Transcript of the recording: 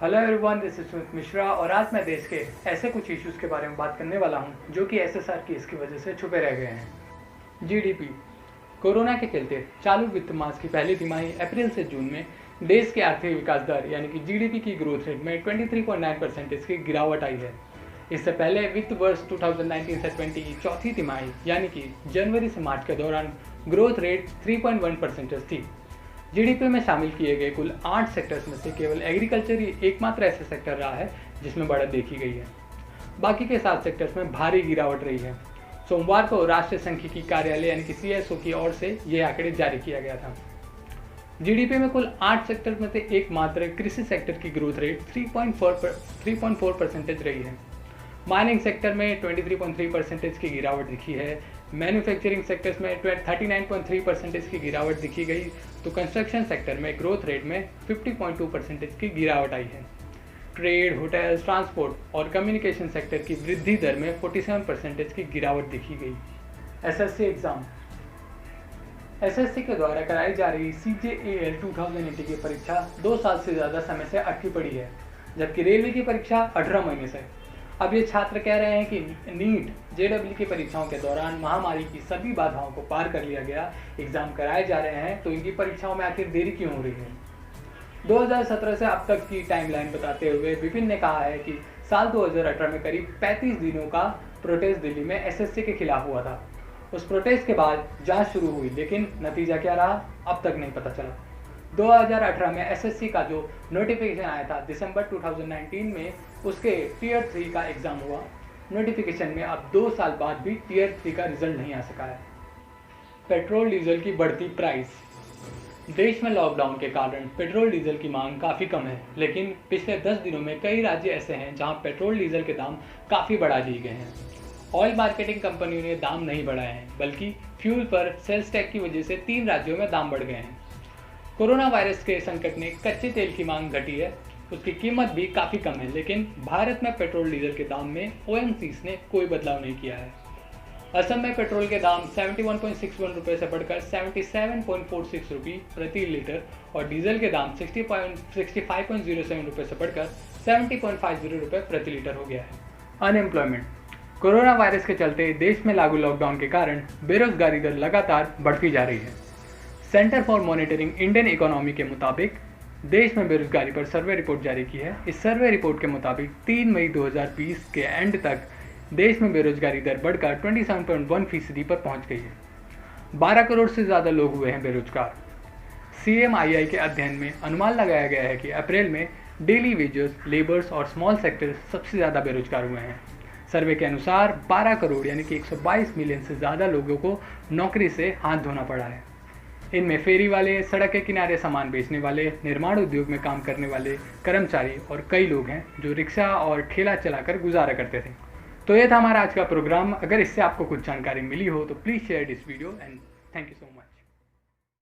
Hello everyone, this is Sumit Mishra और आज मैं देश के ऐसे कुछ इश्यूज़ के बारे में बात करने वाला हूं जो कि एसएसआर की इसकी वजह से छुपे रह गए हैं। जीडीपी। कोरोना के चलते चालू वित्त मास की पहली तिमाही अप्रैल से जून में देश के आर्थिक विकास दर यानी कि जीडीपी की ग्रोथ रेट में 23.9% की गिरावट आई है। इससे पहले वित्त वर्ष 2019 से 20 की चौथी तिमाही यानी कि जनवरी से मार्च के दौरान ग्रोथ रेट 3.1% थी। जीडीपी में शामिल किए गए कुल 8 सेक्टर्स में से केवल एग्रीकल्चर ही एकमात्र ऐसा सेक्टर रहा है जिसमें बढ़त देखी गई है। बाकी के 7 सेक्टर्स में भारी गिरावट रही है। सोमवार को राष्ट्रीय सांख्यिकी कार्यालय यानी कि सीएसओ की ओर से ये आंकड़े जारी किया गया था। जीडीपी में कुल 8 सेक्टर में से एकमात्र कृषि सेक्टर की ग्रोथ रेट 3.4% रही है। माइनिंग सेक्टर में 23.3% की गिरावट दिखी है। मैन्युफैक्चरिंग सेक्टर्स में 39.3% की गिरावट दिखी गई, तो कंस्ट्रक्शन सेक्टर में ग्रोथ रेट में 50.2% की गिरावट आई है। ट्रेड, होटल्स, ट्रांसपोर्ट और कम्युनिकेशन सेक्टर की वृद्धि दर में 47% की गिरावट दिखी गई। SSC exam. एसएससी के द्वारा कराई जा रही CJAL 2080 की परीक्षा 2 साल से ज़्यादा समय से अटकी पड़ी है, जबकि रेलवे की परीक्षा 18 महीने से। अब ये छात्र कह रहे हैं कि नीट JEE की परीक्षाओं के दौरान महामारी की सभी बाधाओं को पार कर लिया गया, एग्जाम कराए जा रहे हैं, तो इनकी परीक्षाओं में आखिर देरी क्यों हो रही है। 2017 से अब तक की टाइमलाइन बताते हुए विपिन ने कहा है कि साल 2018 में करीब 35 दिनों का प्रोटेस्ट दिल्ली में एसएससी के खिलाफ हुआ था। उस प्रोटेस्ट के बाद जांच शुरू हुई, लेकिन नतीजा क्या रहा अब तक नहीं पता चला। 2018 में एसएससी का जो नोटिफिकेशन आया था दिसंबर 2019 में, उसके टीयर 3 का एग्जाम हुआ। नोटिफिकेशन में अब 2 साल बाद भी टीयर 3 का रिजल्ट नहीं आ सका है। पेट्रोल डीजल की बढ़ती प्राइस। देश में लॉकडाउन के कारण पेट्रोल डीजल की मांग काफ़ी कम है, लेकिन पिछले 10 दिनों में कई राज्य ऐसे हैं जहां पेट्रोल डीजल के दाम काफ़ी बढ़ा दिए गए हैं। ऑयल मार्केटिंग कंपनियों ने दाम नहीं बढ़ाए हैं, बल्कि फ्यूल पर सेल्स टैक्स की वजह से 3 राज्यों में दाम बढ़ गए हैं। कोरोना वायरस के संकट ने कच्चे तेल की मांग घटी है, उसकी कीमत भी काफ़ी कम है, लेकिन भारत में पेट्रोल डीजल के दाम में OMCs ने कोई बदलाव नहीं किया है। असम में पेट्रोल के दाम 71.61 रुपये से बढ़कर 77.46 रुपये प्रति लीटर और डीजल के दाम 65.07 रुपये से बढ़कर 70.50 रुपये प्रति लीटर हो गया है। अनएम्प्लॉयमेंट। कोरोना वायरस के चलते देश में लागू लॉकडाउन के कारण बेरोजगारी दर लगातार बढ़ती जा रही है। Centre for monitoring Indian economy के मुताबिक देश में बेरोजगारी पर सर्वे रिपोर्ट जारी की है। इस सर्वे रिपोर्ट के मुताबिक 3 मई 2020 के एंड तक देश में बेरोजगारी दर बढ़कर 27.1% पर पहुंच गई है। 12 करोड़ से ज़्यादा लोग हुए हैं बेरोजगार। CMII के अध्ययन में अनुमान लगाया गया है कि अप्रैल में डेली वेजर्स, लेबर्स और स्मॉल सेक्टर सबसे ज़्यादा बेरोजगार हुए हैं। सर्वे के अनुसार 12 करोड़ यानी कि 122 मिलियन से ज़्यादा लोगों को नौकरी से हाथ धोना पड़ा है। इनमें फेरी वाले, सड़क के किनारे सामान बेचने वाले, निर्माण उद्योग में काम करने वाले कर्मचारी और कई लोग हैं जो रिक्शा और ठेला चलाकर गुजारा करते थे। तो ये था हमारा आज का प्रोग्राम। अगर इससे आपको कुछ जानकारी मिली हो तो please share this video and thank you so much.